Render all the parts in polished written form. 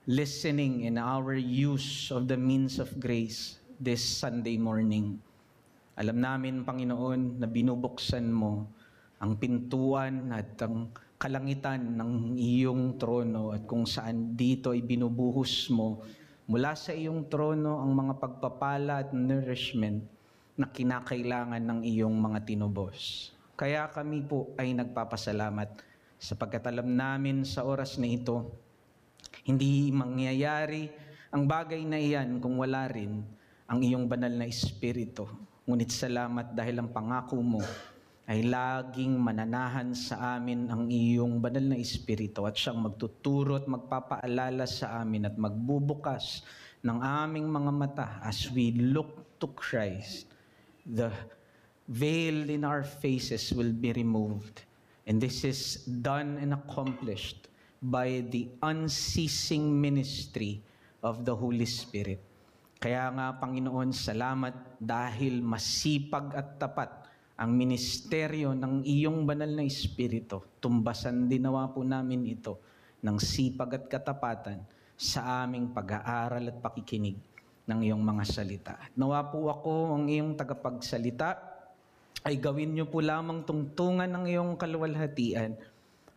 listening and our use of the means of grace this Sunday morning. Alam namin, Panginoon, na binubuksan mo ang pintuan at ang kalangitan ng iyong trono at kung saan dito ay binubuhos mo mula sa iyong trono ang mga pagpapala at nourishment na kinakailangan ng iyong mga tinubos. Kaya kami po ay nagpapasalamat sapagkat alam namin sa oras na ito, hindi mangyayari ang bagay na iyan kung wala rin ang iyong banal na Espiritu. Ngunit salamat dahil ang pangako mo ay laging mananahan sa amin ang iyong banal na Espiritu at siyang magtuturo at magpapaalala sa amin at magbubukas ng aming mga mata as we look to Christ. The veil in our faces will be removed. And this is done and accomplished by the unceasing ministry of the Holy Spirit. Kaya nga, Panginoon, salamat dahil masipag at tapat ang ministeryo ng iyong banal na Espiritu. Tumbasan din nawa po namin ito ng sipag at katapatan sa aming pag-aaral at pakikinig ng iyong mga salita. Nawa po ako, ang iyong tagapagsalita, ay gawin niyo po lamang tungtungan ng iyong kaluwalhatian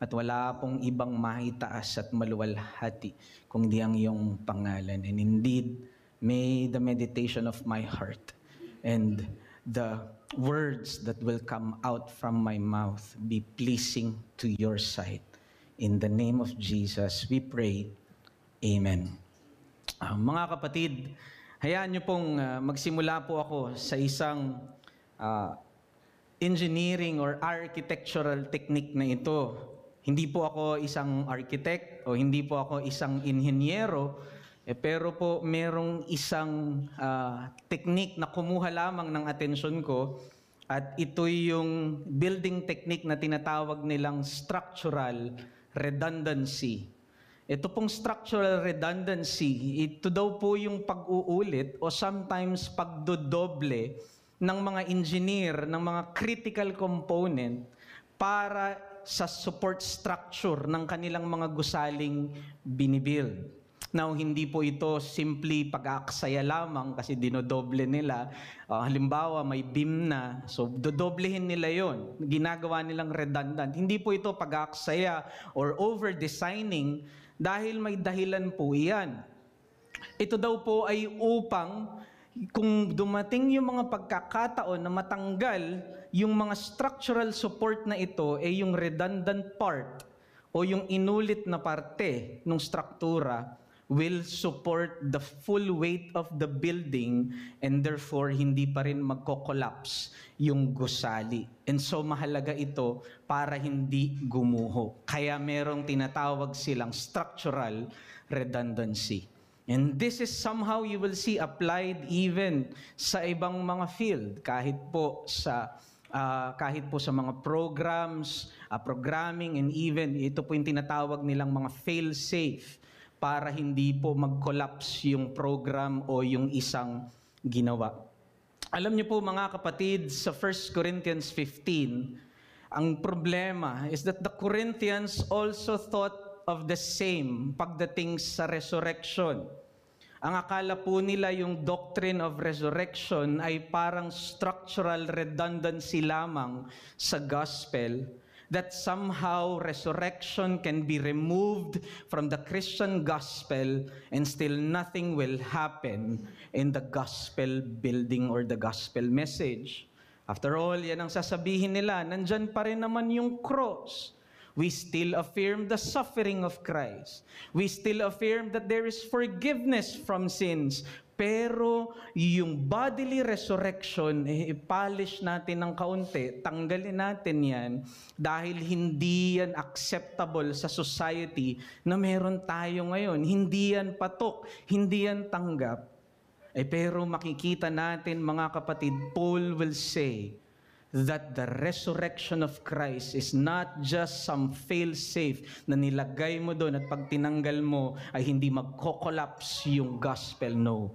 at wala pong ibang maitaas at maluwalhati kundi ang iyong pangalan. And indeed, may the meditation of my heart and the words that will come out from my mouth be pleasing to your sight. In the name of Jesus, we pray. Amen. Mga kapatid, hayaan niyo pong magsimula po ako sa isang engineering or architectural technique na ito. Hindi po ako isang architect o hindi po ako isang inhinyero, pero po merong isang technique na kumuha lamang ng atensyon ko at ito yung building technique na tinatawag nilang structural redundancy. Ito pong structural redundancy, ito daw po yung pag-uulit o sometimes pagdodoble ng mga engineer, ng mga critical component para sa support structure ng kanilang mga gusaling binibuild. Now, hindi po ito simply pag-aaksaya lamang kasi dinodoble nila. Halimbawa, may beam na, so dodoblehin nila yon. Ginagawa nilang redundant. Hindi po ito pag-aaksaya or over-designing dahil may dahilan po iyan. Ito daw po ay upang kung dumating yung mga pagkakataon na matanggal yung mga structural support na ito, yung redundant part o yung inulit na parte ng struktura will support the full weight of the building and therefore hindi pa rin magko-collapse yung gusali. And so mahalaga ito para hindi gumuho. Kaya merong tinatawag silang structural redundancy. And this is somehow you will see applied even sa ibang mga field, kahit po sa mga programs, programming, and even ito po yung tinatawag nilang mga fail-safe para hindi po mag-collapse yung program o yung isang ginawa. Alam niyo po mga kapatid, sa 1 Corinthians 15, ang problema is that the Corinthians also thought of the same pagdating sa resurrection. Ang akala po nila yung doctrine of resurrection ay parang structural redundancy lamang sa gospel, that somehow resurrection can be removed from the Christian gospel and still nothing will happen in the gospel building or the gospel message. After all, yan ang sasabihin nila, nandyan pa rin naman yung cross. We still affirm the suffering of Christ. We still affirm that there is forgiveness from sins. Pero yung bodily resurrection, i-polish natin ng kaunti, tanggalin natin yan dahil hindi yan acceptable sa society na meron tayo ngayon. Hindi yan patok, hindi yan tanggap. Pero makikita natin mga kapatid, Paul will say that the resurrection of Christ is not just some fail-safe na nilagay mo doon at pag tinanggal mo ay hindi magko-collapse yung gospel. No.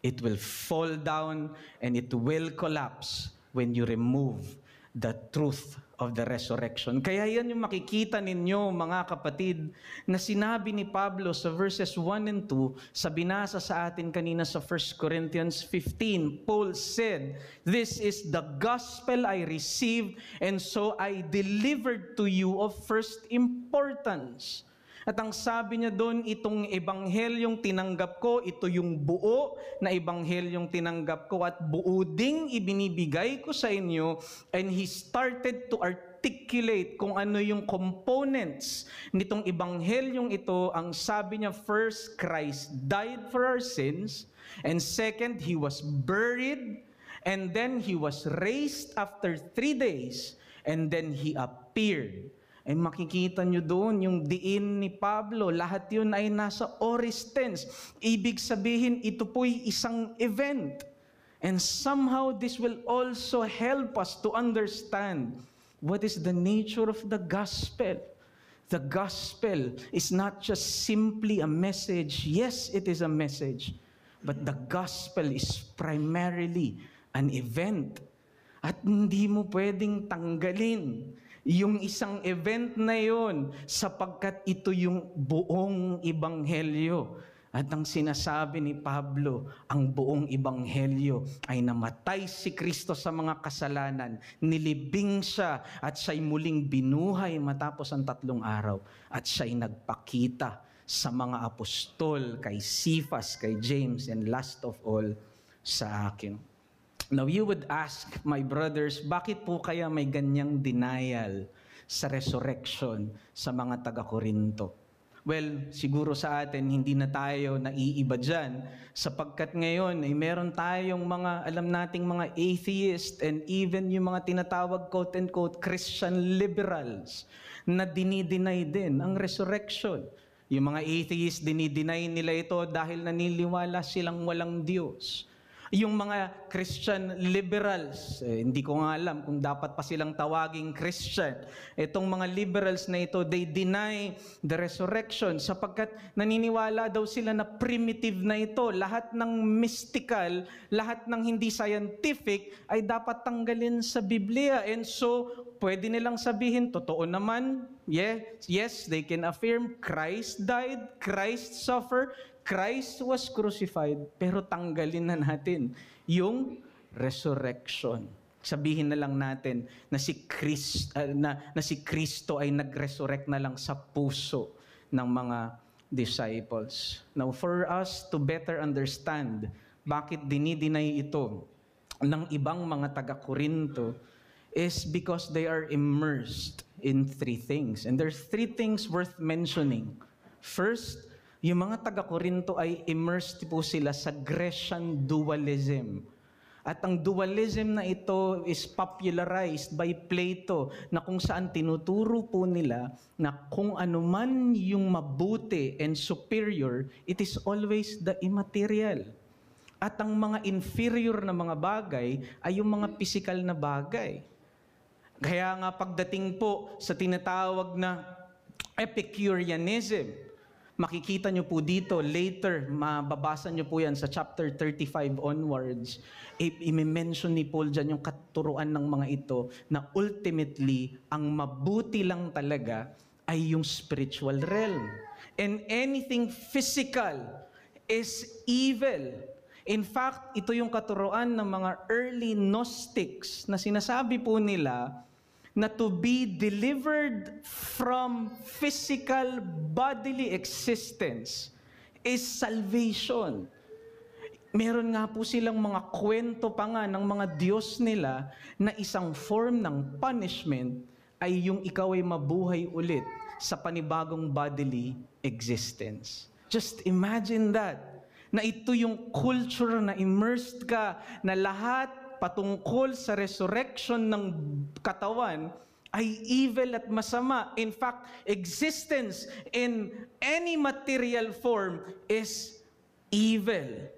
It will fall down and it will collapse when you remove the truth of the resurrection. Kaya yan yung makikita ninyo, mga kapatid, na sinabi ni Pablo sa verses 1 and 2, sa binasa sa atin kanina sa 1 Corinthians 15, Paul said, "This is the gospel I received, and so I delivered to you of first importance." At ang sabi niya doon, itong ebanghelyong tinanggap ko, ito yung buo na ebanghelyong tinanggap ko at buo ding ibinibigay ko sa inyo. And he started to articulate kung ano yung components nitong ebanghelyong ito. Ang sabi niya, first, Christ died for our sins. And second, He was buried. And then He was raised after 3 days. And then He appeared. Ay makikita nyo doon yung diin ni Pablo, lahat yun ay nasa aorist tense. Ibig sabihin, ito po'y isang event. And somehow this will also help us to understand what is the nature of the gospel. The gospel is not just simply a message. Yes, it is a message. But the gospel is primarily an event. At hindi mo pwedeng tanggalin yung isang event na yon sapagkat ito yung buong ebanghelyo. At ang sinasabi ni Pablo, ang buong ebanghelyo ay namatay si Kristo sa mga kasalanan, nilibing siya at siya'y muling binuhay matapos ang 3 araw. At siya'y nagpakita sa mga apostol, kay Cephas, kay James, and last of all, sa akin. Now, you would ask, my brothers, bakit po kaya may ganyang denial sa resurrection sa mga taga-Korinto? Well, siguro sa atin, hindi na tayo naiiba dyan, sapagkat ngayon ay meron tayong mga, alam nating mga atheist and even yung mga tinatawag quote-unquote Christian liberals na dinideny din ang resurrection. Yung mga atheist, dinideny nila ito dahil naniniwala silang walang Diyos. Yung mga Christian liberals, hindi ko nga alam kung dapat pa silang tawaging Christian. Itong mga liberals na ito, they deny the resurrection sapagkat naniniwala daw sila na primitive na ito. Lahat ng mystical, lahat ng hindi scientific ay dapat tanggalin sa Biblia. And so, pwede nilang sabihin, totoo naman, yes, they can affirm Christ died, Christ suffered, Christ was crucified, pero tanggalin na natin yung resurrection. Sabihin na lang natin na si Kristo ay nag-resurrect na lang sa puso ng mga disciples. Now, for us to better understand bakit dinideny ito ng ibang mga taga-Korinto is because they are immersed in 3 things. And there's 3 things worth mentioning. First, yung mga taga-Korinto ay immersed po sila sa Grecian dualism. At ang dualism na ito is popularized by Plato na kung saan tinuturo po nila na kung ano man yung mabuti and superior, it is always the immaterial. At ang mga inferior na mga bagay ay yung mga physical na bagay. Kaya nga pagdating po sa tinatawag na Epicureanism, makikita nyo po dito, later, mababasa nyo po yan sa chapter 35 onwards, i-mention ni Paul dyan yung katuruan ng mga ito na ultimately, ang mabuti lang talaga ay yung spiritual realm. And anything physical is evil. In fact, ito yung katuruan ng mga early Gnostics na sinasabi po nila na to be delivered from physical bodily existence is salvation. Meron nga po silang mga kwento pa nga ng mga Diyos nila na isang form ng punishment ay yung ikaw ay mabuhay ulit sa panibagong bodily existence. Just imagine that. Na ito yung culture na immersed ka, na lahat patungkol sa resurrection ng katawan ay evil at masama. In fact, existence in any material form is evil.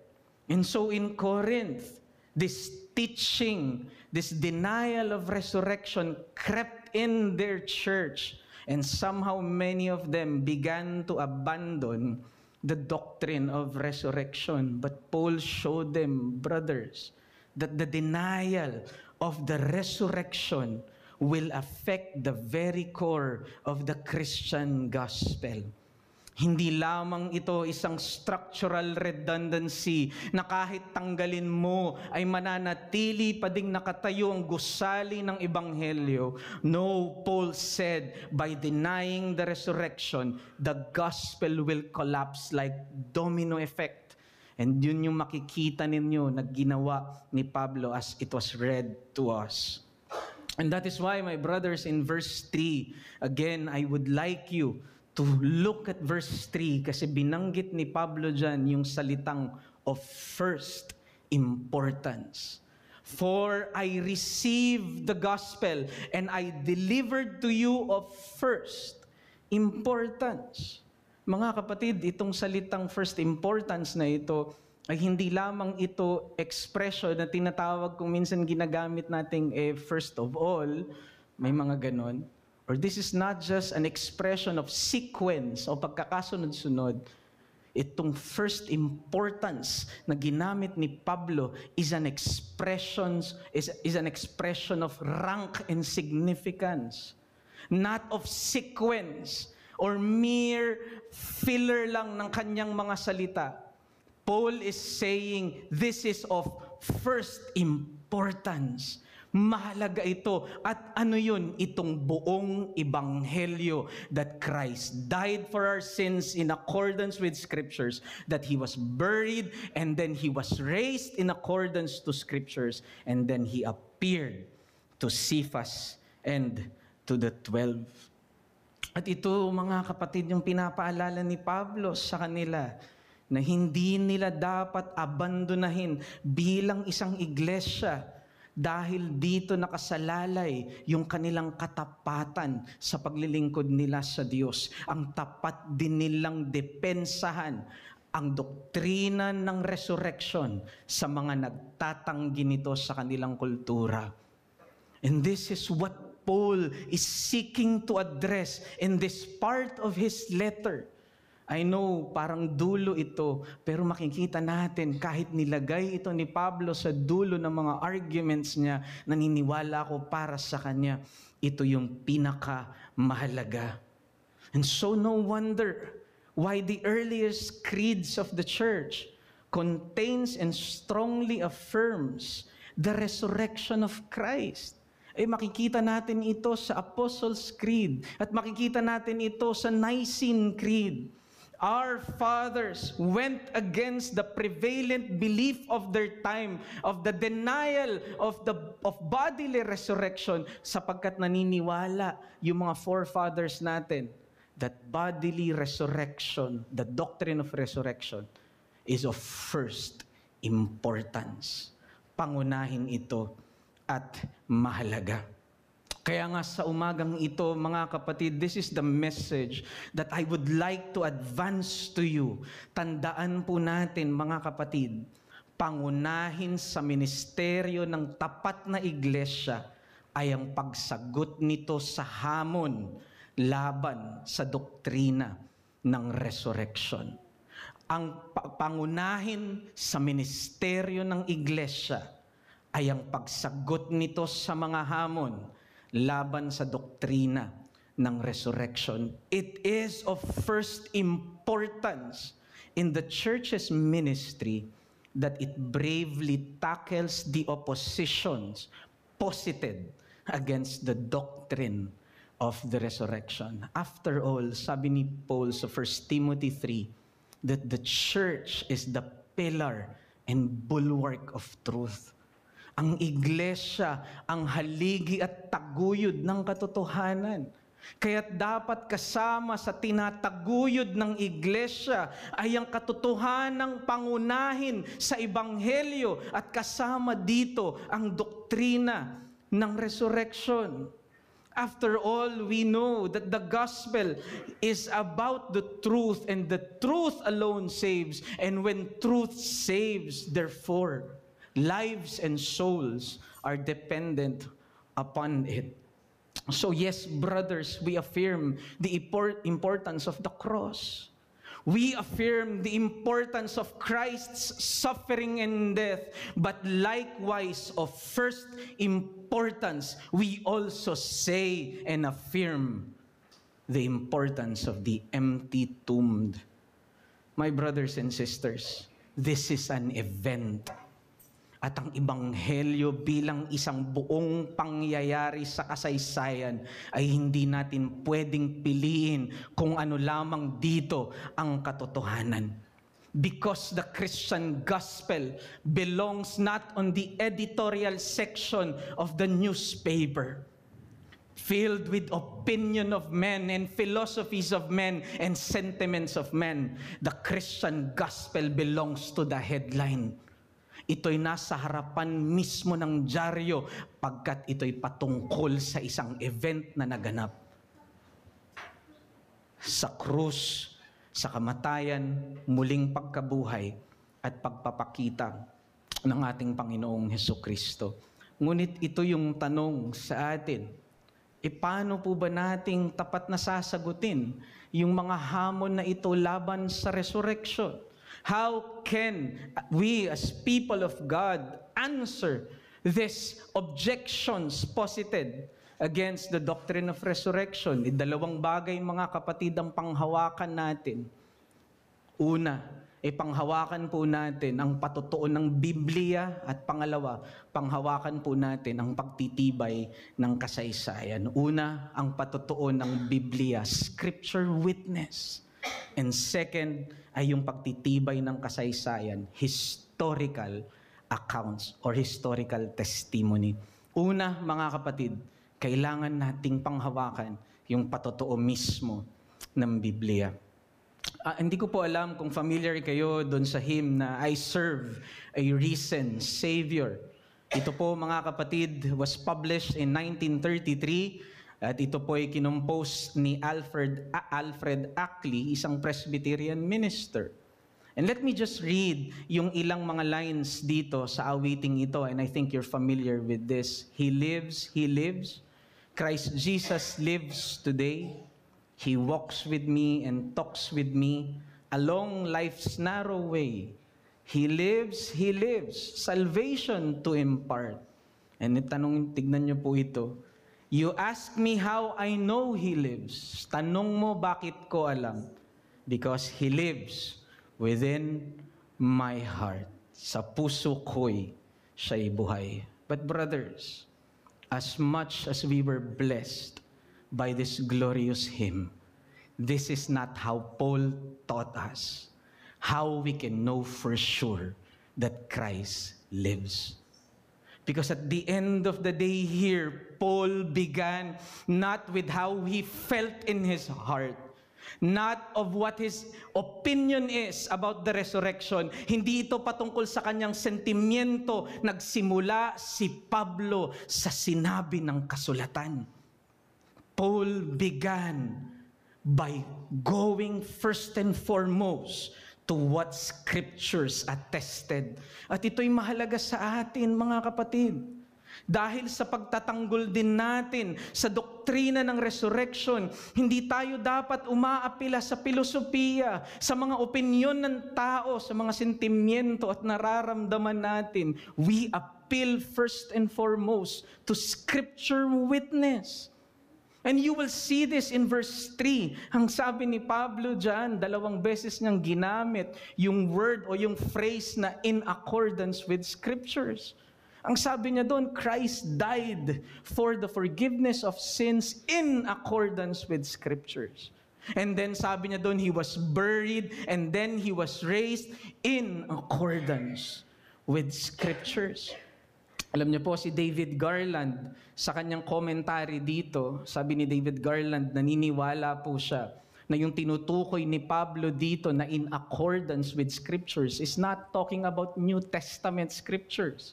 And so in Corinth, this teaching, this denial of resurrection crept in their church, and somehow many of them began to abandon the doctrine of resurrection. But Paul showed them, brothers, that the denial of the resurrection will affect the very core of the Christian gospel. Hindi lamang ito isang structural redundancy na kahit tanggalin mo ay mananatili pa ding nakatayo ang gusali ng Ebanghelyo. No, Paul said, by denying the resurrection, the gospel will collapse like domino effect. And yun yung makikita ninyo na ginawa ni Pablo as it was read to us. And that is why, my brothers, in verse 3, again, I would like you to look at verse 3 kasi binanggit ni Pablo dyan yung salitang of first importance. For I received the gospel and I delivered to you of first importance. Mga kapatid, itong salitang first importance na ito ay hindi lamang ito expression na tinatawag kung minsan ginagamit nating first of all, may mga ganon. Or this is not just an expression of sequence o pagkakasunod-sunod. Itong first importance na ginamit ni Pablo is an expression of rank and significance, not of sequence or mere filler lang ng kanyang mga salita. Paul is saying this is of first importance. Mahalaga ito. At ano yun? Itong buong ebanghelyo that Christ died for our sins in accordance with Scriptures, that He was buried, and then He was raised in accordance to Scriptures, and then He appeared to Cephas and to the 12. At ito, mga kapatid, yung pinapaalala ni Pablo sa kanila na hindi nila dapat abandonahin bilang isang iglesia dahil dito nakasalalay yung kanilang katapatan sa paglilingkod nila sa Diyos. Ang tapat din nilang depensahan ang doktrina ng resurrection sa mga nagtatanggi nito sa kanilang kultura. And this is what Paul is seeking to address in this part of his letter. I know, parang dulo ito, pero makikita natin kahit nilagay ito ni Pablo sa dulo ng mga arguments niya, naniniwala ako para sa kanya, ito yung pinakamahalaga. And so no wonder why the earliest creeds of the church contains and strongly affirms the resurrection of Christ. Makikita natin ito sa Apostles' Creed at makikita natin ito sa Nicene Creed. Our fathers went against the prevalent belief of their time of the denial of bodily resurrection sapagkat naniniwala yung mga forefathers natin that bodily resurrection, the doctrine of resurrection, is of first importance. Pangunahin ito at mahalaga. Kaya nga sa umagang ito, mga kapatid, this is the message that I would like to advance to you. Tandaan po natin, mga kapatid, pangunahin sa ministeryo ng tapat na iglesia ay ang pagsagot nito sa hamon laban sa doktrina ng resurrection. Ang pangunahin sa ministeryo ng iglesia ay ang pagsagot nito sa mga hamon laban sa doktrina ng resurrection. It is of first importance in the church's ministry that it bravely tackles the oppositions posited against the doctrine of the resurrection. After all, sabi ni Paul sa 1 Timothy 3, that the church is the pillar and bulwark of truth. Ang iglesia, ang haligi at taguyod ng katotohanan. Kaya't dapat kasama sa tinataguyod ng iglesia ay ang katotohanang pangunahin sa ebanghelyo at kasama dito ang doktrina ng resurrection. After all, we know that the gospel is about the truth and the truth alone saves. And when truth saves, therefore, lives and souls are dependent upon it. So yes, brothers, we affirm the importance of the cross. We affirm the importance of Christ's suffering and death, but likewise of first importance, we also say and affirm the importance of the empty tomb. My brothers and sisters, this is an event. At ang Ebanghelyo bilang isang buong pangyayari sa kasaysayan ay hindi natin pwedeng piliin kung ano lamang dito ang katotohanan. Because the Christian gospel belongs not on the editorial section of the newspaper, filled with opinion of men and philosophies of men and sentiments of men. The Christian gospel belongs to the headline. Ito'y nasa harapan mismo ng dyaryo pagkat ito'y patungkol sa isang event na naganap. Sa krus, sa kamatayan, muling pagkabuhay at pagpapakita ng ating Panginoong Hesukristo. Ngunit ito yung tanong sa atin, paano po ba nating tapat na sasagutin yung mga hamon na ito laban sa resurrection? How can we as people of God answer these objections posited against the doctrine of resurrection? Dalawang bagay, mga kapatid, ang panghawakan natin. Una, panghawakan po natin ang patutuo ng Biblia, at pangalawa, panghawakan po natin ang pagtitibay ng kasaysayan. Una, ang patutuo ng Biblia, scripture witness. And second ay yung pagtitibay ng kasaysayan, historical accounts or historical testimony. Una, mga kapatid, kailangan nating panghawakan yung patutuo mismo ng Biblia. Hindi ko po alam kung familiar kayo doon sa hymn na I serve a risen Savior. Ito po, mga kapatid, was published in 1933. At ito po ay kinompose ni Alfred Ackley, isang Presbyterian minister. And let me just read yung ilang mga lines dito sa awiting ito, and I think you're familiar with this. He lives, Christ Jesus lives today. He walks with me and talks with me along life's narrow way. He lives, salvation to impart. And tignan niyo po ito. You ask me how I know He lives. Tanong mo bakit ko alam? Because He lives within my heart. Sa puso ko'y siya'y buhay. But brothers, as much as we were blessed by this glorious hymn, this is not how Paul taught us how we can know for sure that Christ lives. Because at the end of the day here, Paul began not with how he felt in his heart, not of what his opinion is about the resurrection. Hindi ito patungkol sa kanyang sentimiento. Nagsimula si Pablo sa sinabi ng kasulatan. Paul began by going first and foremost to what scriptures attested. At ito'y mahalaga sa atin, mga kapatid. Dahil sa pagtatanggol din natin sa doktrina ng resurrection, hindi tayo dapat umaapila sa filosofiya, sa mga opinyon ng tao, sa mga sentimiento at nararamdaman natin. We appeal first and foremost to scripture witness. And you will see this in verse 3. Ang sabi ni Pablo dyan, 2 beses niyang ginamit yung word o yung phrase na in accordance with scriptures. Ang sabi niya doon, Christ died for the forgiveness of sins in accordance with scriptures. And then sabi niya doon, He was buried and then He was raised in accordance with scriptures. Alam niyo po, si David Garland, sa kanyang commentary dito, sabi ni David Garland, naniniwala po siya na yung tinutukoy ni Pablo dito na in accordance with scriptures is not talking about New Testament scriptures.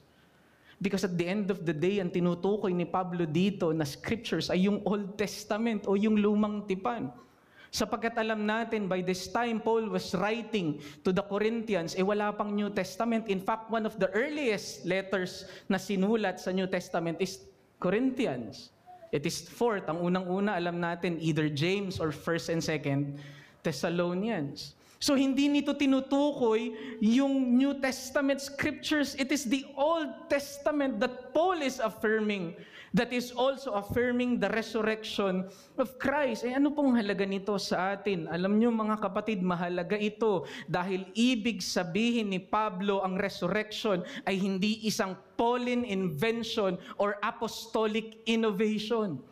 Because at the end of the day, ang tinutukoy ni Pablo dito na scriptures ay yung Old Testament o yung lumang tipan. Sapagkat alam natin, by this time, Paul was writing to the Corinthians, wala pang New Testament. In fact, one of the earliest letters na sinulat sa New Testament is Corinthians. It is fourth. Ang unang-una, alam natin, either James or 1st and 2nd Thessalonians. So hindi nito tinutukoy yung New Testament scriptures. It is the Old Testament that Paul is affirming, that is also affirming the resurrection of Christ. Ano pong halaga nito sa atin? Alam nyo mga kapatid, mahalaga ito dahil ibig sabihin ni Pablo ang resurrection ay hindi isang Pauline invention or apostolic innovation.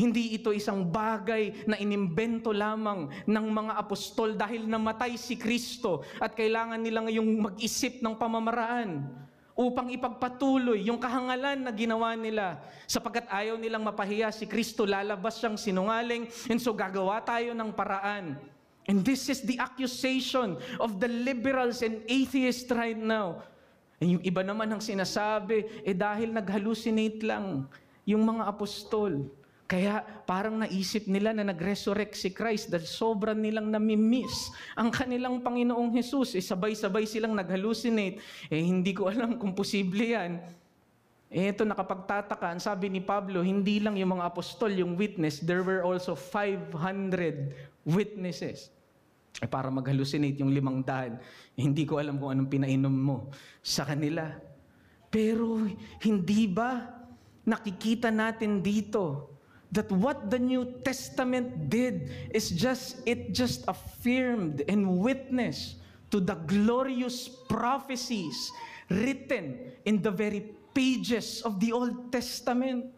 Hindi ito isang bagay na inimbento lamang ng mga apostol dahil namatay si Kristo at kailangan nilang yung mag-isip ng pamamaraan upang ipagpatuloy yung kahangalan na ginawa nila. Sapagkat ayaw nilang mapahiya si Kristo, lalabas siyang sinungaling, and so gagawa tayo ng paraan. And this is the accusation of the liberals and atheists right now. And yung iba naman ang sinasabi, dahil nag-hallucinate lang yung mga apostol. Kaya parang naisip nila na nag-resurrect si Christ dahil sobrang nilang namimiss ang kanilang Panginoong Jesus. Sabay-sabay silang nag-hallucinate. Hindi ko alam kung posible yan. Ito nakapagtataka, ang sabi ni Pablo, hindi lang yung mga apostol yung witness, there were also 500 witnesses. Para mag-hallucinate yung 500, hindi ko alam kung anong pinainom mo sa kanila. Pero hindi ba nakikita natin dito that what the New Testament did is it just affirmed and witnessed to the glorious prophecies written in the very pages of the Old Testament.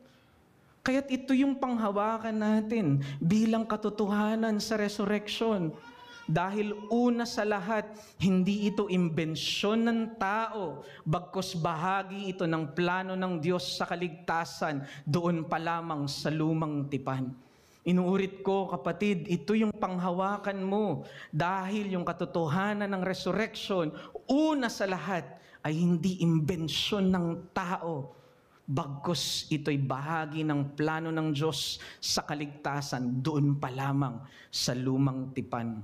Kaya't ito yung panghawakan natin bilang katotohanan sa resurrection. Dahil una sa lahat, hindi ito imbensyon ng tao, bagkus bahagi ito ng plano ng Diyos sa kaligtasan doon pa lamang sa lumang tipan. Inuulit ko, kapatid, ito yung panghawakan mo dahil yung katotohanan ng resurrection, una sa lahat, ay hindi imbensyon ng tao, bagkus ito'y bahagi ng plano ng Diyos sa kaligtasan doon pa lamang sa lumang tipan.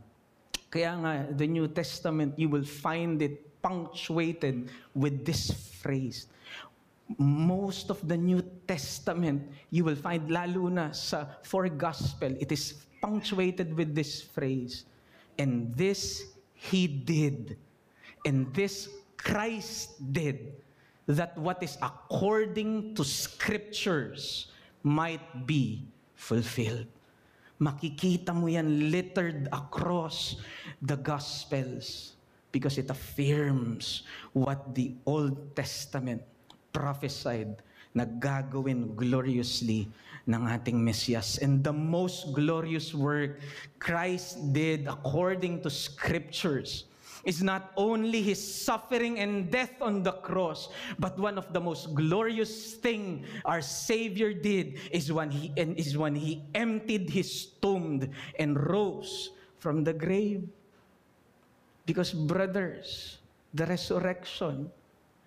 Kaya nga, the New Testament, you will find it punctuated with this phrase. Most of the New Testament, you will find, lalo na sa four gospel, it is punctuated with this phrase. And this He did. And this Christ did. That what is according to Scriptures might be fulfilled. Makikita mo yan littered across the Gospels because it affirms what the Old Testament prophesied na gagawin gloriously ng ating Mesiyas. And the most glorious work Christ did according to Scriptures is not only His suffering and death on the cross, but one of the most glorious thing our Savior did is when He emptied His tomb and rose from the grave. Because brothers, the resurrection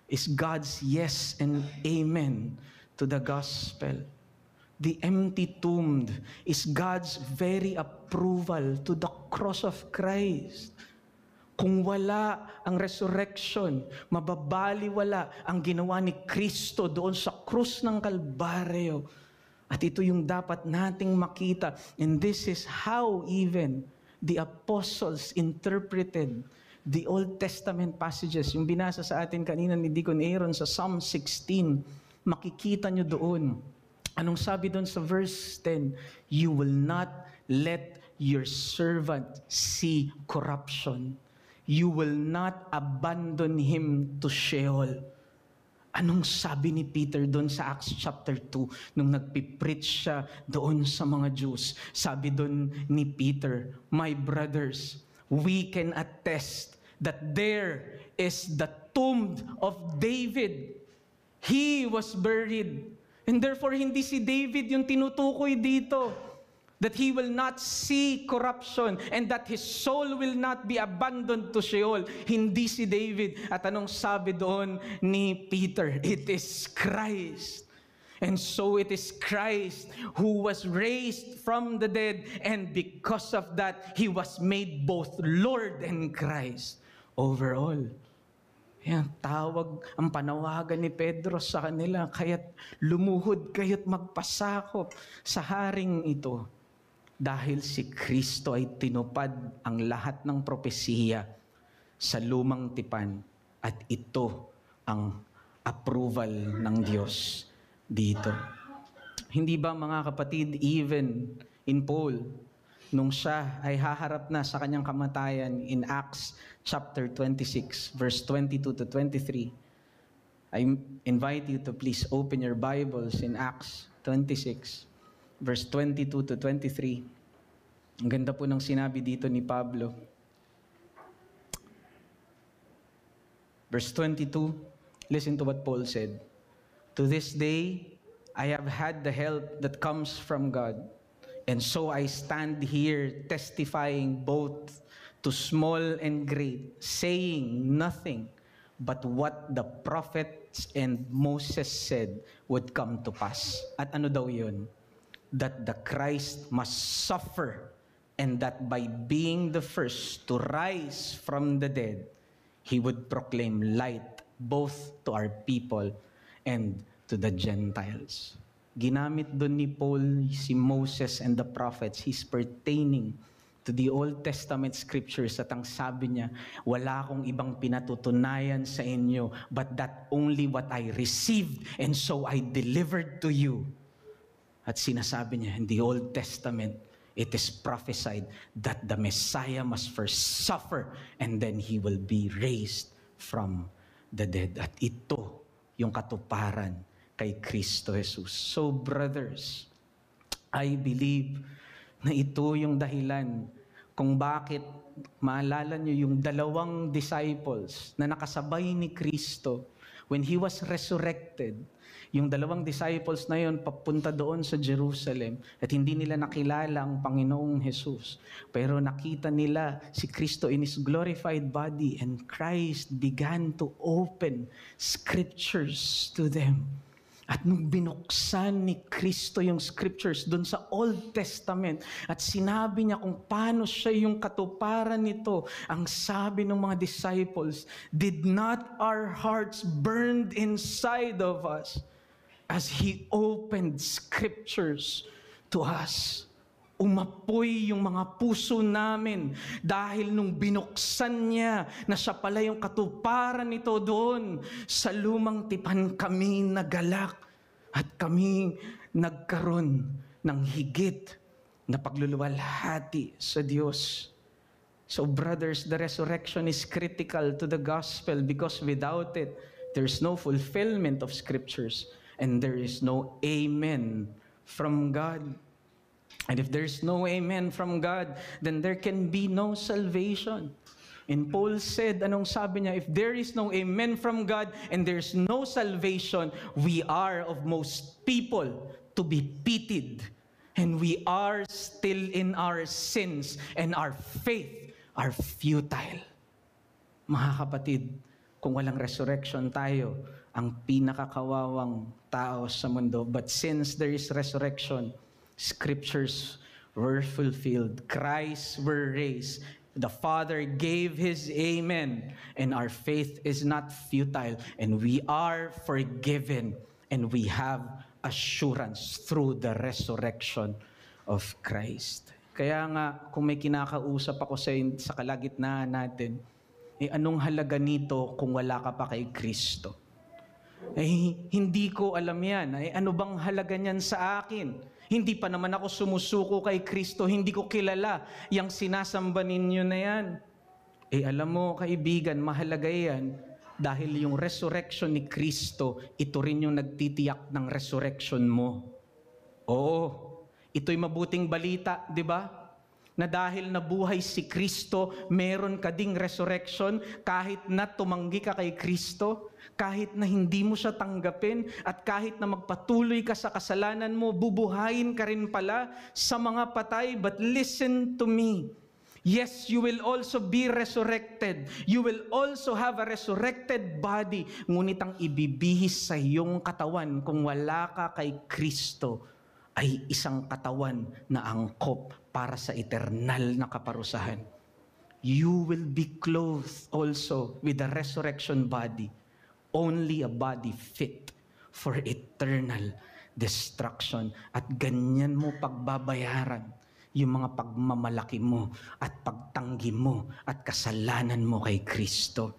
is God's yes and amen to the gospel. The empty tomb is God's very approval to the cross of Christ. Kung wala ang resurrection, mababaliwala ang ginawa ni Kristo doon sa krus ng Kalbaryo. At ito yung dapat nating makita. And this is how even the apostles interpreted the Old Testament passages. Yung binasa sa atin kanina ni Deacon Aaron sa Psalm 16, makikita nyo doon. Anong sabi doon sa verse 10? You will not let your servant see corruption. You will not abandon him to Sheol. Anong sabi ni Peter doon sa Acts chapter 2 nung nagpipreach siya doon sa mga Jews? Sabi doon ni Peter, my brothers, we can attest that there is the tomb of David. He was buried. And therefore, hindi si David yung tinutukoy dito. That he will not see corruption and that his soul will not be abandoned to Sheol. Hindi si David. At anong sabi doon ni Peter? It is Christ. And so it is Christ who was raised from the dead, and because of that, He was made both Lord and Christ over all. Yan, ang panawagan ni Pedro sa kanila, kaya't lumuhod kayo't magpasakop sa haring ito. dahil si Kristo ay tinupad ang lahat ng propesiya sa lumang tipan at ito ang approval ng Diyos dito. Hindi ba mga kapatid, even in Paul, nung siya ay haharap na sa kanyang kamatayan in Acts chapter 26, verse 22 to 23, I invite you to please open your Bibles in Acts 26, verse 22 to 23. Ang ganda po ng sinabi dito ni Pablo. Verse 22, listen to what Paul said. To this day, I have had the help that comes from God, and so I stand here testifying both to small and great, saying nothing but what the prophets and Moses said would come to pass. At ano daw yun? That the Christ must suffer, and that by being the first to rise from the dead, He would proclaim light both to our people and to the Gentiles. Ginamit doon ni Paul si Moses and the prophets. He's pertaining to the Old Testament scriptures at ang sabi niya, wala akong ibang pinatutunayan sa inyo but that only what I received and so I delivered to you. At sinasabi niya in the Old Testament, it is prophesied that the Messiah must first suffer and then He will be raised from the dead. At ito yung katuparan kay Kristo Jesus. So brothers, I believe na ito yung dahilan kung bakit maalala nyo yung dalawang disciples na nakasabay ni Kristo when He was resurrected. Yung dalawang disciples na yun papunta doon sa Jerusalem at hindi nila nakilala ang Panginoong Jesus. Pero nakita nila si Kristo in His glorified body and Christ began to open scriptures to them. At nung binuksan ni Kristo yung scriptures doon sa Old Testament at sinabi niya kung paano siya yung katuparan nito, ang sabi ng mga disciples, did not our hearts burned inside of us as He opened scriptures to us? Umapoy yung mga puso namin dahil nung binuksan niya na siya pala yung katuparan nito doon sa lumang tipan, kami nagalak at kami nagkaroon ng higit na pagluluwalhati sa Diyos. So brothers, the resurrection is critical to the gospel because without it, there's no fulfillment of scriptures and there is no amen from God. And if there's no amen from God, then there can be no salvation. And Paul said, anong sabi niya? If there is no amen from God and there's no salvation, we are of most people to be pitied. And we are still in our sins and our faith are futile. Mga kapatid, kung walang resurrection tayo, ang pinakakawawang tao sa mundo. But since there is resurrection, scriptures were fulfilled. Christ were raised. The Father gave His amen. And our faith is not futile. And we are forgiven. And we have assurance through the resurrection of Christ. Kaya nga, kung may kinakausap ako sa kalagitnaan natin, anong halaga nito kung wala ka pa kay Kristo? Hindi ko alam yan. Ano bang halaga niyan sa akin? Hindi pa naman ako sumusuko kay Kristo. Hindi ko kilala yung sinasamba ninyo na yan. Alam mo, kaibigan, mahalaga yan dahil yung resurrection ni Kristo, ito rin yung nagtitiyak ng resurrection mo. Oo, ito'y mabuting balita, di ba? Na dahil nabuhay si Kristo, meron ka ding resurrection kahit na tumanggi ka kay Kristo, kahit na hindi mo siya tanggapin, at kahit na magpatuloy ka sa kasalanan mo, bubuhayin ka rin pala sa mga patay. But listen to me. Yes, you will also be resurrected. You will also have a resurrected body. Ngunit ang ibibihis sa iyong katawan kung wala ka kay Kristo ay isang katawan na angkop para sa eternal na kaparusahan. You will be clothed also with a resurrection body, only a body fit for eternal destruction. At ganyan mo pagbabayaran yung mga pagmamalaki mo at pagtanggi mo at kasalanan mo kay Kristo.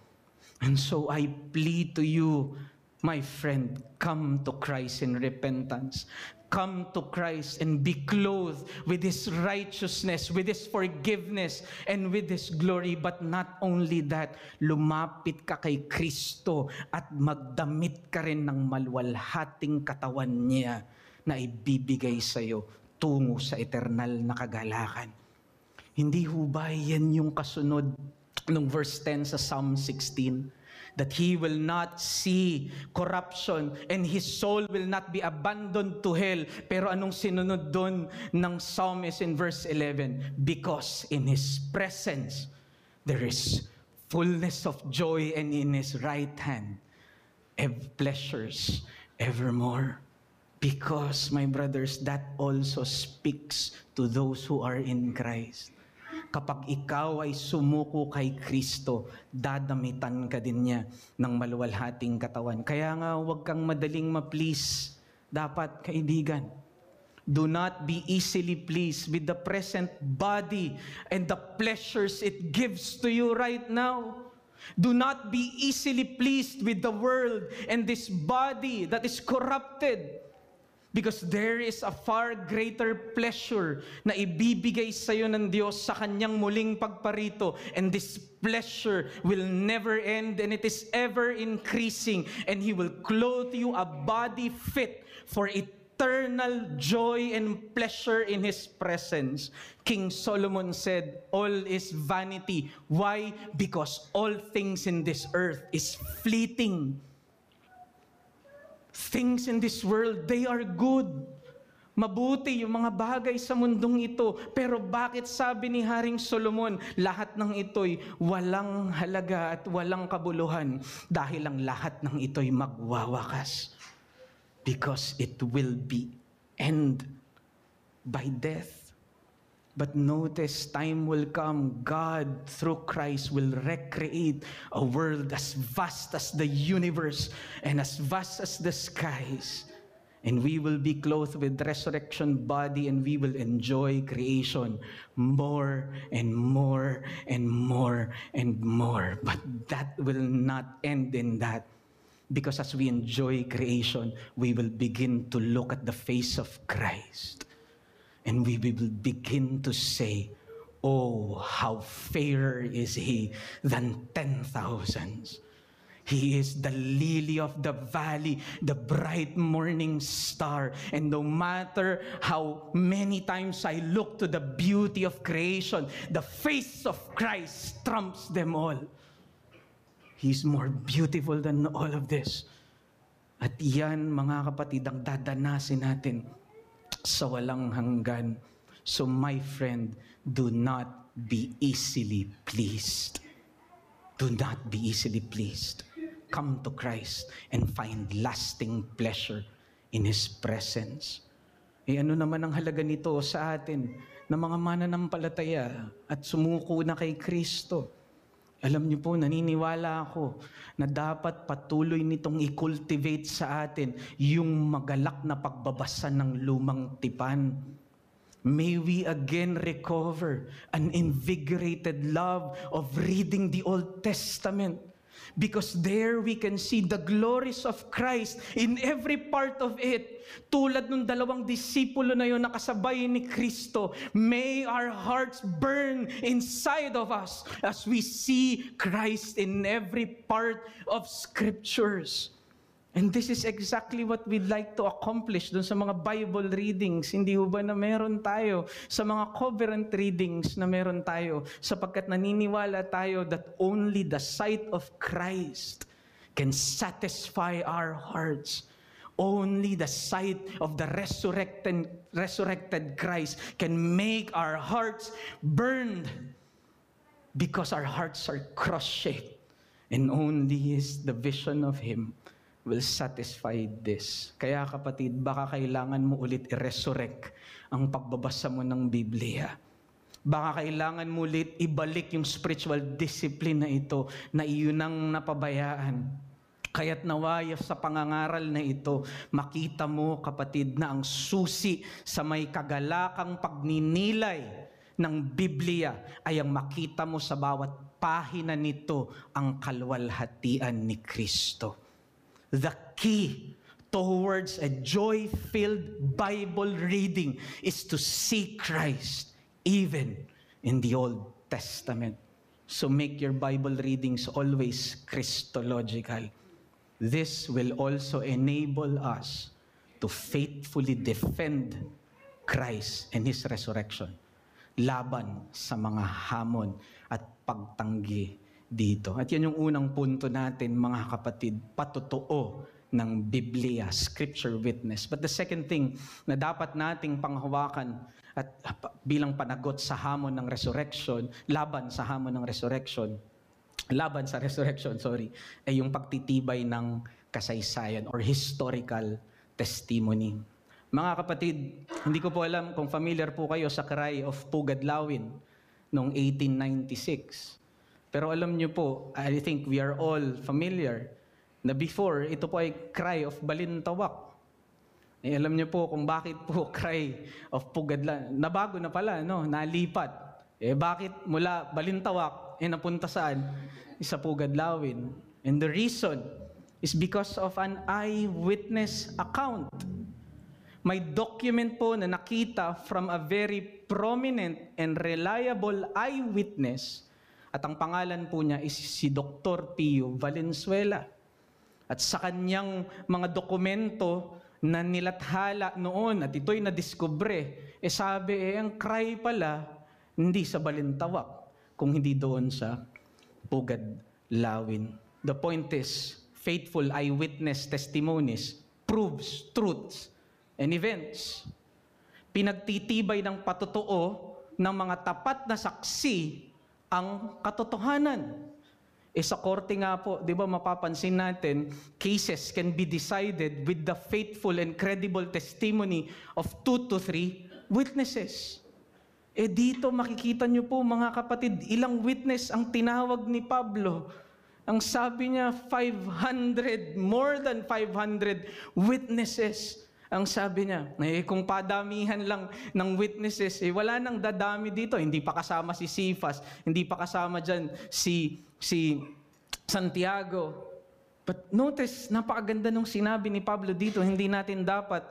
And so I plead to you, my friend, come to Christ in repentance. Come to Christ and be clothed with His righteousness, with His forgiveness, and with His glory. But not only that, lumapit ka kay Kristo at magdamit ka rin ng maluwalhating katawan niya na ibibigay sa iyo tungo sa eternal na kagalakan. Hindi ho ba yan yung kasunod ng verse 10 sa Psalm 16? That he will not see corruption and his soul will not be abandoned to hell. Pero anong sinunod doon ng psalmist in verse 11? Because in his presence there is fullness of joy, and in his right hand pleasures evermore. Because, my brothers, that also speaks to those who are in Christ. Kapag ikaw ay sumuko kay Kristo, dadamitan ka din niya ng maluwalhating katawan. Kaya nga, huwag kang madaling ma-please. Dapat, kaibigan, do not be easily pleased with the present body and the pleasures it gives to you right now. Do not be easily pleased with the world and this body that is corrupted. Because there is a far greater pleasure na ibibigay sa iyo ng Diyos sa Kanyang muling pagparito. And this pleasure will never end, and it is ever increasing. And He will clothe you a body fit for eternal joy and pleasure in His presence. King Solomon said, all is vanity. Why? Because all things in this earth is fleeting. Things in this world, they are good. Mabuti yung mga bagay sa mundong ito. Pero bakit sabi ni Haring Solomon, lahat ng ito'y walang halaga at walang kabuluhan dahil ang lahat ng ito'y magwawakas? Because it will be end by death. But notice, time will come, God, through Christ, will recreate a world as vast as the universe and as vast as the skies. And we will be clothed with resurrection body, and we will enjoy creation more and more and more and more. But that will not end in that. Because as we enjoy creation, we will begin to look at the face of Christ. And we will begin to say, oh, how fairer is He than 10,000s. He is the lily of the valley, the bright morning star. And no matter how many times I look to the beauty of creation, the face of Christ trumps them all. He's more beautiful than all of this. At yan, mga kapatid, ang dadanasin natin sa walang hanggan. So my friend, do not be easily pleased. Do not be easily pleased. Come to Christ and find lasting pleasure in His presence. Ano naman ang halaga nito sa atin na mga mananampalataya at sumuko na kay Kristo? Alam niyo po, naniniwala ako na dapat patuloy nitong i-cultivate sa atin yung magalak na pagbabasa ng lumang tipan. May we again recover an invigorated love of reading the Old Testament. Because there we can see the glories of Christ in every part of it. Tulad ng dalawang disipulo na yun nakasabay ni Kristo, may our hearts burn inside of us as we see Christ in every part of Scriptures. And this is exactly what we'd like to accomplish dun sa mga Bible readings. Hindi ba na meron tayo sa mga covenant readings na meron tayo, sapagkat naniniwala tayo that only the sight of Christ can satisfy our hearts. Only the sight of the resurrected Christ can make our hearts burn, because our hearts are cross-shaped, and only is the vision of Him will satisfy this. Kaya kapatid, baka kailangan mo ulit i-resurrect ang pagbabasa mo ng Biblia. Baka kailangan mo ulit ibalik yung spiritual discipline na ito na iyon ang napabayaan. Kaya't nawaya sa pangangaral na ito, makita mo kapatid na ang susi sa may kagalakang pagninilay ng Biblia ay ang makita mo sa bawat pahina nito ang kalwalhatian ni Kristo. The key towards a joy-filled Bible reading is to see Christ even in the Old Testament. So make your Bible readings always Christological. This will also enable us to faithfully defend Christ and His resurrection laban sa mga hamon at pagtanggi dito. At yan yung unang punto natin, mga kapatid, patotoo ng Biblia, scripture witness. But the second thing na dapat nating panghawakan at bilang panagot sa hamon ng resurrection, laban sa resurrection, ay yung pagtitibay ng kasaysayan or historical testimony. Mga kapatid, hindi ko po alam kung familiar po kayo sa cry of Pugadlawin noong 1896. Pero alam niyo po, I think we are all familiar na before, ito po ay cry of Balintawak. Alam niyo po kung bakit po cry of Pugadlawin. Nabago na pala, no? Nalipat. Bakit mula Balintawak, napunta saan? Sa Pugadlawin. And the reason is because of an eyewitness account. May document po na nakita from a very prominent and reliable eyewitness at ang pangalan po niya is si Dr. Pio Valenzuela. At sa kanyang mga dokumento na nilathala noon at ito'y nadiskubre, sabi ang cry pala hindi sa Balintawak, kung hindi doon sa Pugadlawin. The point is, faithful eyewitness testimonies proves truths and events. Pinagtitibay ng patotoo ng mga tapat na saksi ang katotohanan. Sa korte nga po, di ba mapapansin natin, cases can be decided with the faithful and credible testimony of 2 to 3 witnesses. Dito makikita nyo po mga kapatid, ilang witness ang tinawag ni Pablo. Ang sabi niya, 500, more than 500 witnesses. Ang sabi niya, kung padamihan lang ng witnesses, wala nang dadami dito. Hindi pa kasama si Cephas, hindi pa kasama dyan si Santiago. But notice, napakaganda nung sinabi ni Pablo dito, hindi natin dapat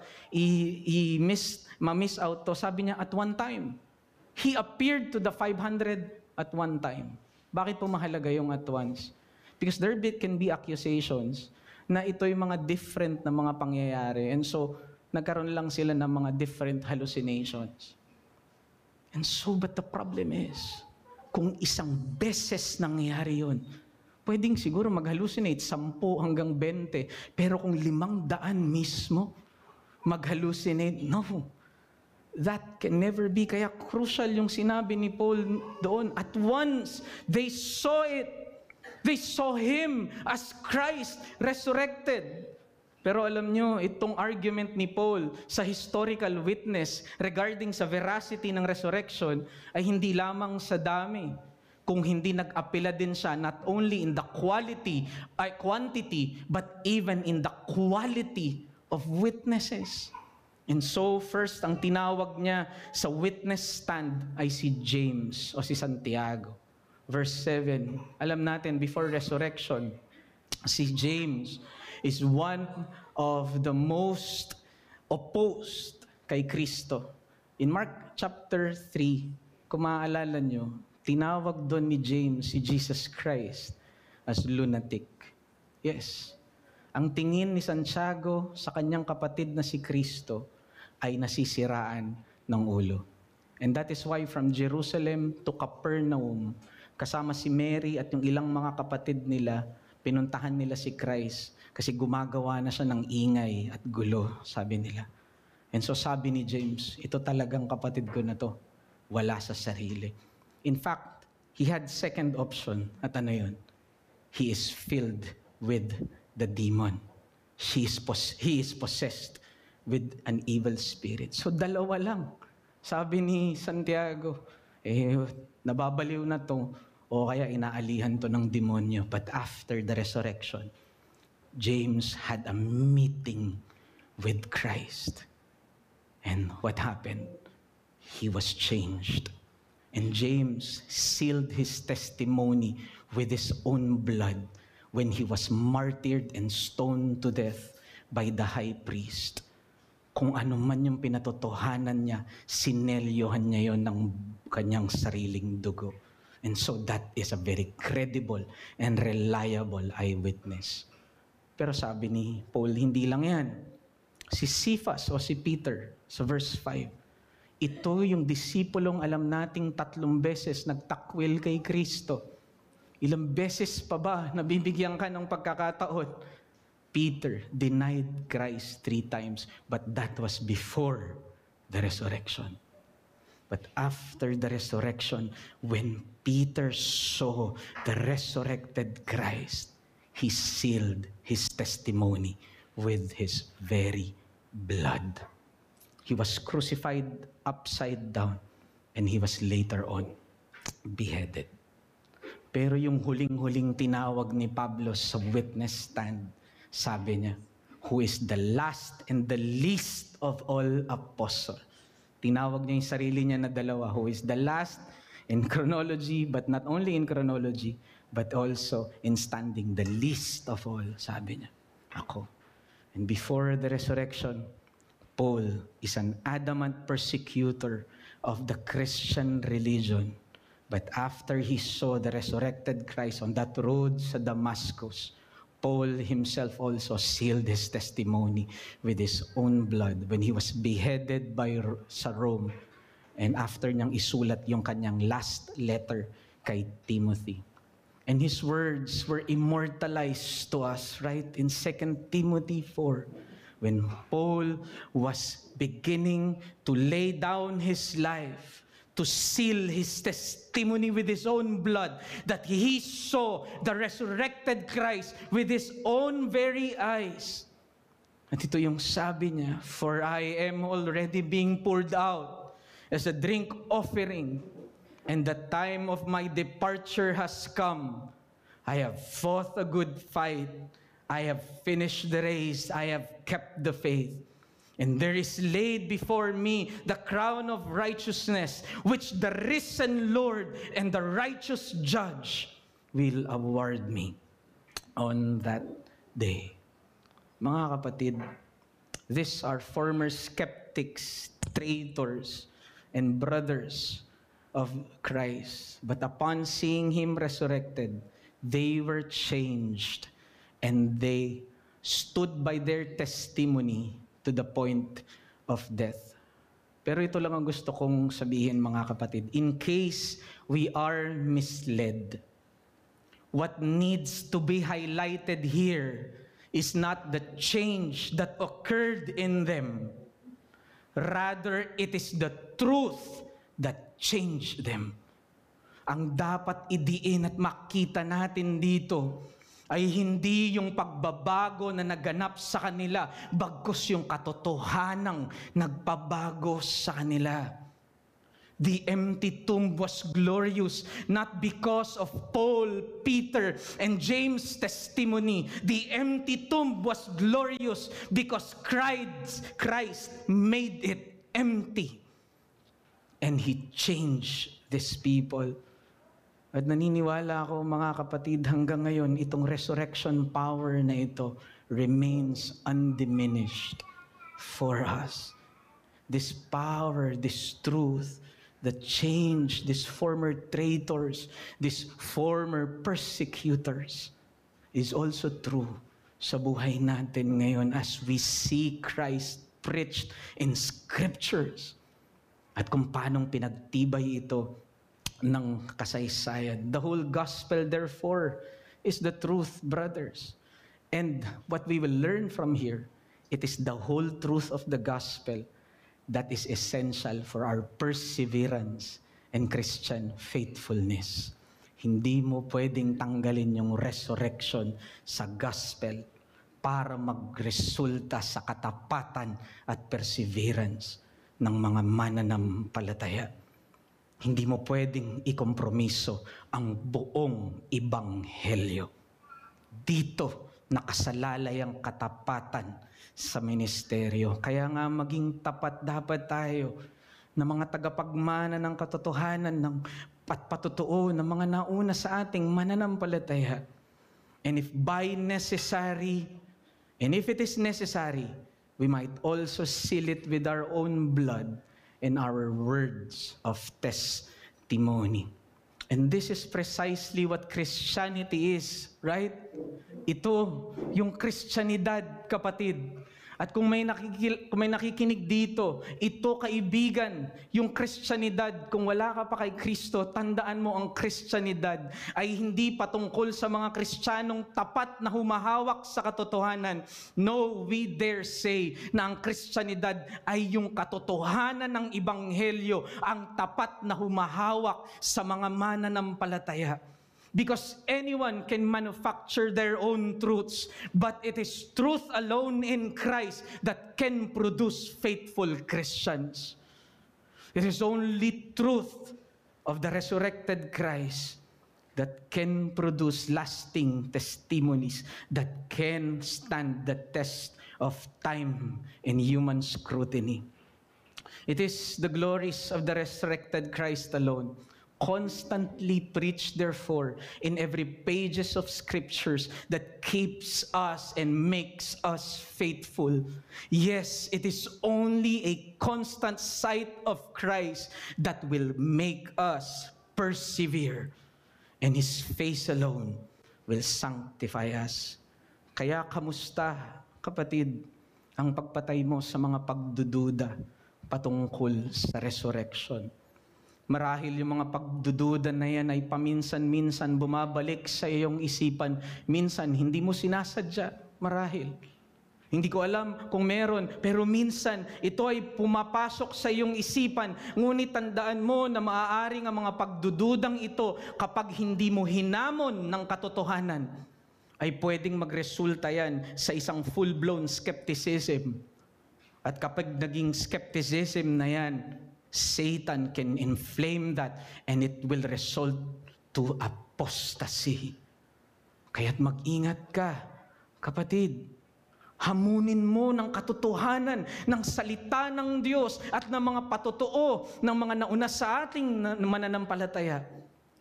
ma-miss out to. Sabi niya, at one time, he appeared to the 500 at one time. Bakit po mahalaga yung at once? Because there can be accusations na ito'y mga different na mga pangyayari. And so, nagkaroon lang sila ng mga different hallucinations. And so, but the problem is, kung isang beses nangyari yun, pwedeng siguro mag-hallucinate 10 hanggang 20, pero kung 500 mismo mag-hallucinate, no. That can never be. Kaya crucial yung sinabi ni Paul doon. At once, they saw it. They saw Him as Christ resurrected. Pero alam nyo, itong argument ni Paul sa historical witness regarding sa veracity ng resurrection ay hindi lamang sa dami. Kung hindi nag-apela din siya not only in the quantity, but even in the quality of witnesses. And so first, ang tinawag niya sa witness stand ay si James o si Santiago. Verse 7, alam natin, before resurrection, si James is one of the most opposed kay Kristo. In Mark chapter 3, kung maaalala nyo, tinawag doon ni James si Jesus Christ as lunatic. Yes. Ang tingin ni Santiago sa kanyang kapatid na si Kristo ay nasisiraan ng ulo. And that is why from Jerusalem to Capernaum, kasama si Mary at yung ilang mga kapatid nila, pinuntahan nila si Christ kasi gumagawa na siya ng ingay at gulo, sabi nila. And so sabi ni James, ito talagang kapatid ko na to, wala sa sarili. In fact, he had second option. At ano yun? He is filled with the demon. He is possessed with an evil spirit. So dalawa lang. Sabi ni Santiago, nababaliw na to o kaya inaalihan to ng demonyo. But after the resurrection, James had a meeting with Christ. And what happened? He was changed. And James sealed his testimony with his own blood when he was martyred and stoned to death by the high priest. Kung ano man yung pinatotohanan niya, sinelyohan niya yon ng kanyang sariling dugo. And so that is a very credible and reliable eyewitness. Pero sabi ni Paul, hindi lang yan. Si Cephas o si Peter, sa verse 5, ito yung disipulong alam nating 3 beses nagtakwil kay Kristo. Ilang beses pa ba nabibigyan ka ng pagkakataon? Peter denied Christ 3 times, but that was before the resurrection. But after the resurrection, when Peter saw the resurrected Christ, he sealed his testimony with his very blood. He was crucified upside down, and he was later on beheaded. Pero yung huling-huling tinawag ni Pablo sa witness stand, sabi niya, who is the last and the least of all apostles. Tinawag niya yung sarili niya na dalawa, who is the last in chronology, but not only in chronology, but also in standing, the least of all, sabi niya, ako. And before the resurrection, Paul is an adamant persecutor of the Christian religion. But after he saw the resurrected Christ on that road sa Damascus, Paul himself also sealed his testimony with his own blood when he was beheaded sa Rome. And after niyang isulat yung kanyang last letter kay Timothy. And his words were immortalized to us, right? In 2 Timothy 4, when Paul was beginning to lay down his life, to seal his testimony with his own blood, that he saw the resurrected Christ with his own very eyes. At ito yung sabi niya, for I am already being poured out as a drink offering, and the time of my departure has come. I have fought a good fight. I have finished the race. I have kept the faith. And there is laid before me the crown of righteousness, which the risen Lord and the righteous judge will award me on that day. Mga kapatid, these are former skeptics, traitors, and brothers of Christ. But upon seeing Him resurrected, they were changed, and they stood by their testimony to the point of death. Pero ito lang ang gusto kong sabihin, mga kapatid. In case we are misled, what needs to be highlighted here is not the change that occurred in them. Rather, it is the truth that changed them. Ang dapat idiin at makita natin dito ay hindi yung pagbabago na naganap sa kanila, bagkus yung katotohanang nagpabago sa kanila. The empty tomb was glorious, not because of Paul, Peter, and James' testimony. The empty tomb was glorious because Christ made it empty. And He changed these people. At naniniwala ako, mga kapatid, hanggang ngayon, itong resurrection power na ito remains undiminished for us. This power, this truth that changed these former traitors, these former persecutors, is also true sa buhay natin ngayon as we see Christ preached in Scriptures. At kung paanong pinagtibay ito ng kasaysayan. The whole gospel, therefore, is the truth, brothers. And what we will learn from here, it is the whole truth of the gospel that is essential for our perseverance and Christian faithfulness. Hindi mo pwedeng tanggalin yung resurrection sa gospel para magresulta sa katapatan at perseverance ng mga mananampalataya. Hindi mo pwedeng ikompromiso ang buong ebanghelyo. Dito nakasalalay ang katapatan sa ministeryo. Kaya nga maging tapat dapat tayo na mga tagapagmana ng katotohanan, ng patotoo, ng mga nauna sa ating mananampalataya. And if it is necessary, we might also seal it with our own blood and our words of testimony. And this is precisely what Christianity is, right? Ito, yung Kristyanidad, kapatid. At kung may nakikinig dito, ito kaibigan, yung Kristyanidad, kung wala ka pa kay Kristo, tandaan mo ang Kristyanidad ay hindi patungkol sa mga Kristiyanong tapat na humahawak sa katotohanan. No, we dare say na ang Kristyanidad ay yung katotohanan ng Ebanghelyo, ang tapat na humahawak sa mga mananampalataya. Because anyone can manufacture their own truths, but it is truth alone in Christ that can produce faithful Christians. It is only truth of the resurrected Christ that can produce lasting testimonies that can stand the test of time and human scrutiny. It is the glories of the resurrected Christ alone, constantly preached, therefore, in every pages of scriptures that keeps us and makes us faithful. Yes, it is only a constant sight of Christ that will make us persevere, and His face alone will sanctify us. Kaya kamusta, kapatid, ang pagpatay mo sa mga pagdududa patungkol sa resurrection? Marahil yung mga pagdududa na yan ay paminsan-minsan bumabalik sa iyong isipan. Minsan, hindi mo sinasadya, marahil. Hindi ko alam kung meron, pero minsan, ito ay pumapasok sa iyong isipan. Ngunit tandaan mo na maaaring ang mga pagdududang ito, kapag hindi mo hinamon ng katotohanan, ay pwedeng magresulta yan sa isang full-blown skepticism. At kapag naging skepticism na yan, Satan can inflame that and it will result to apostasy. Kaya't mag-ingat ka, kapatid. Hamunin mo ng katotohanan ng salita ng Diyos at ng mga patotoo ng mga nauna sa ating mananampalataya.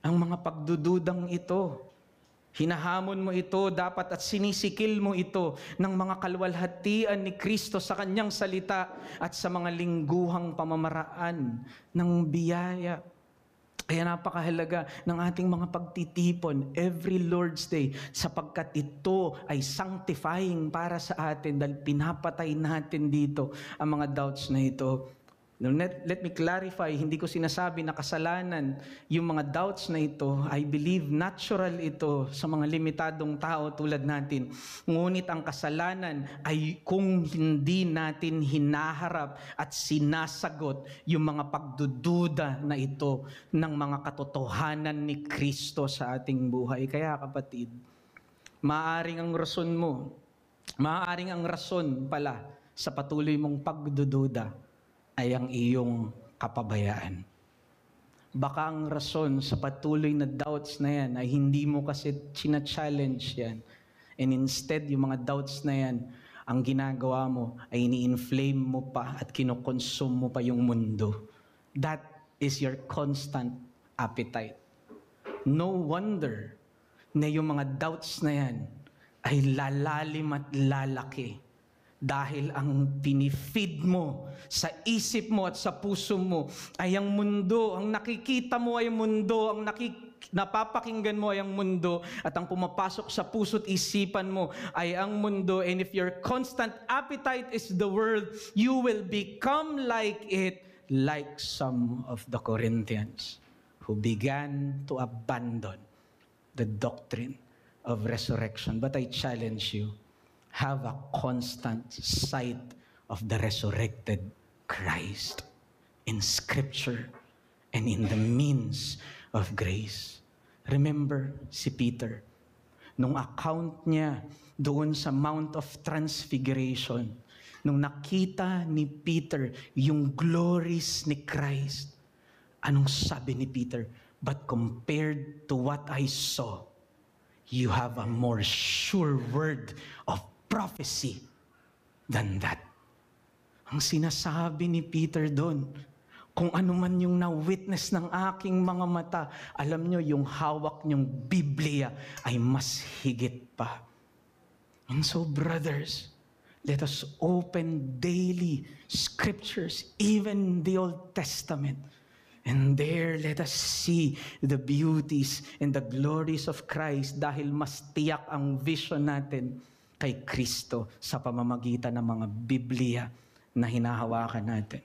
Ang mga pagdududang ito, hinahamon mo ito dapat at sinisikil mo ito ng mga kaluwalhatian ni Kristo sa kanyang salita at sa mga lingguhang pamamaraan ng biyaya. Kaya napakahalaga ng ating mga pagtitipon every Lord's Day sapagkat ito ay sanctifying para sa atin dahil pinapatay natin dito ang mga doubts na ito. Let me clarify, hindi ko sinasabi na kasalanan yung mga doubts na ito. I believe natural ito sa mga limitadong tao tulad natin. Ngunit ang kasalanan ay kung hindi natin hinaharap at sinasagot yung mga pagdududa na ito ng mga katotohanan ni Kristo sa ating buhay. Kaya kapatid, maaring ang rason pala sa patuloy mong pagdududa ay ang iyong kapabayaan. Baka ang rason sa patuloy na doubts na yan ay hindi mo kasi china-challenge yan. And instead, yung mga doubts na yan, ang ginagawa mo ay ini-inflame mo pa at kinokonsume mo pa yung mundo. That is your constant appetite. No wonder na yung mga doubts na yan ay lalalim at lalaki. Dahil ang pinifeed mo sa isip mo at sa puso mo ay ang mundo, ang nakikita mo ay mundo, ang napapakinggan mo ay ang mundo, at ang pumapasok sa puso't isipan mo ay ang mundo. And if your constant appetite is the world, you will become like it, like some of the Corinthians who began to abandon the doctrine of resurrection. But I challenge you, have a constant sight of the resurrected Christ in Scripture and in the means of grace. Remember si Peter, nung account niya doon sa Mount of Transfiguration, nung nakita ni Peter yung glories ni Christ, anong sabi ni Peter? But compared to what I saw, you have a more sure word of prophecy than that. Ang sinasabi ni Peter doon, kung ano man yung na-witness ng aking mga mata, alam nyo, yung hawak nyong Biblia ay mas higit pa. And so, brothers, let us open daily scriptures, even the Old Testament. And there, let us see the beauties and the glories of Christ dahil mas tiyak ang vision natin kay Kristo sa pamamagitan ng mga Biblia na hinahawakan natin.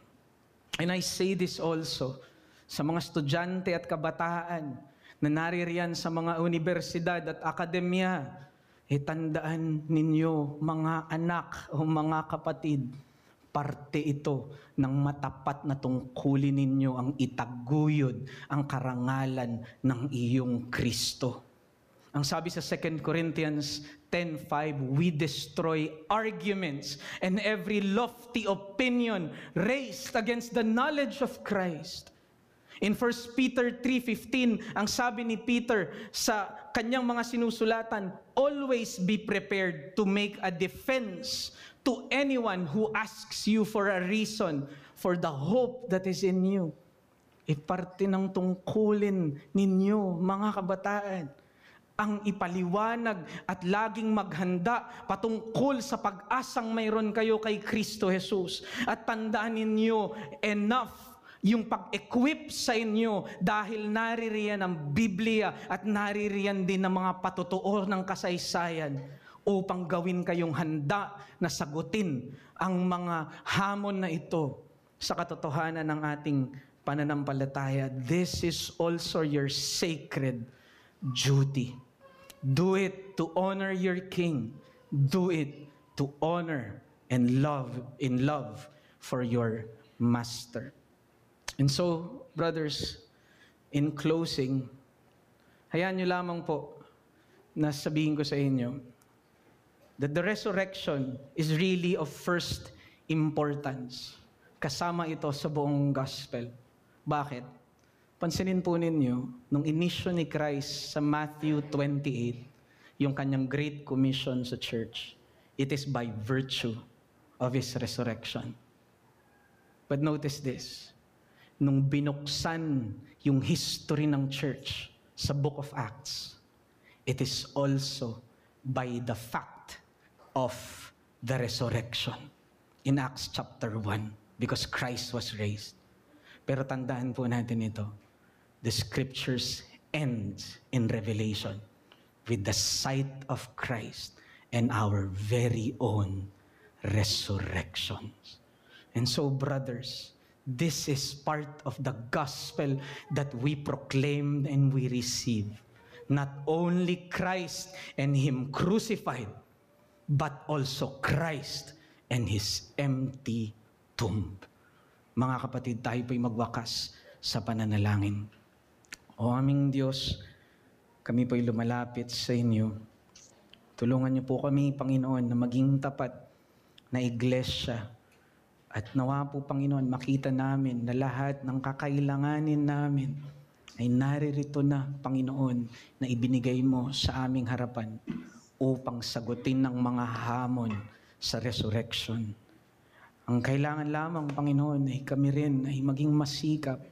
And I say this also sa mga estudyante at kabataan na naririyan sa mga universidad at akademya. Tandaan ninyo, mga anak o mga kapatid, parte ito ng matapat na tungkulin ninyo ang itaguyod ang karangalan ng iyong Kristo. Ang sabi sa 2 Corinthians 10:5, we destroy arguments and every lofty opinion raised against the knowledge of Christ. In 1 Peter 3:15, ang sabi ni Peter sa kanyang mga sinusulatan, always be prepared to make a defense to anyone who asks you for a reason for the hope that is in you. Parte ng tungkulin ninyo, mga kabataan, ang ipaliwanag at laging maghanda patungkol sa pag-asang mayroon kayo kay Kristo Jesus. At tandaan ninyo, enough yung pag-equip sa inyo dahil naririyan ang Biblia at naririyan din ang mga patutuo ng kasaysayan upang gawin kayong handa na sagutin ang mga hamon na ito sa katotohanan ng ating pananampalataya. This is also your sacred duty. Do it to honor your King. Do it to honor and love for your Master. And so, brothers, in closing, hayaan nyo lamang po na sabihin ko sa inyo that the resurrection is really of first importance. Kasama ito sa buong gospel. Bakit? Pansinin po ninyo, nung inisyo ni Christ sa Matthew 28, yung kanyang Great Commission sa church, it is by virtue of His resurrection. But notice this, nung binuksan yung history ng church sa Book of Acts, it is also by the fact of the resurrection in Acts chapter 1, because Christ was raised. Pero tandaan po natin ito, the scriptures ends in Revelation with the sight of Christ and our very own resurrections. And so, brothers, this is part of the gospel that we proclaim and we receive. Not only Christ and Him crucified, but also Christ and His empty tomb. Mga kapatid, tayo po'y magwakas sa pananalangin. O aming Diyos, kami po'y lumalapit sa inyo. Tulungan niyo po kami, Panginoon, na maging tapat na iglesia. At nawa po, Panginoon, makita namin na lahat ng kakailanganin namin ay naririto na, Panginoon, na ibinigay mo sa aming harapan upang sagutin ng mga hamon sa resurrection. Ang kailangan lamang, Panginoon, ay kami rin ay maging masikap.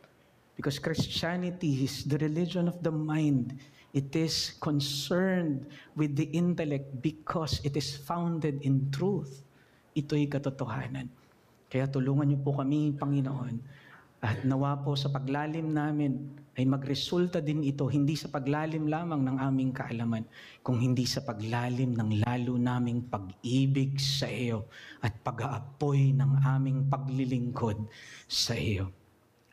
Because Christianity is the religion of the mind. It is concerned with the intellect because it is founded in truth. Ito'y katotohanan. Kaya tulungan niyo po kami, Panginoon, at nawa po sa paglalim namin ay magresulta din ito hindi sa paglalim lamang ng aming kaalaman, kung hindi sa paglalim ng lalo naming pag-ibig sa iyo at pag-aapoy ng aming paglilingkod sa iyo.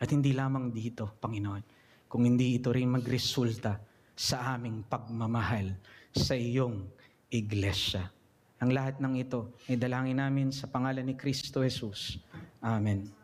At hindi lamang dito, Panginoon, kung hindi ito rin magresulta sa aming pagmamahal sa iyong iglesia. Ang lahat ng ito ay dalangin namin sa pangalan ni Kristo Jesus. Amen.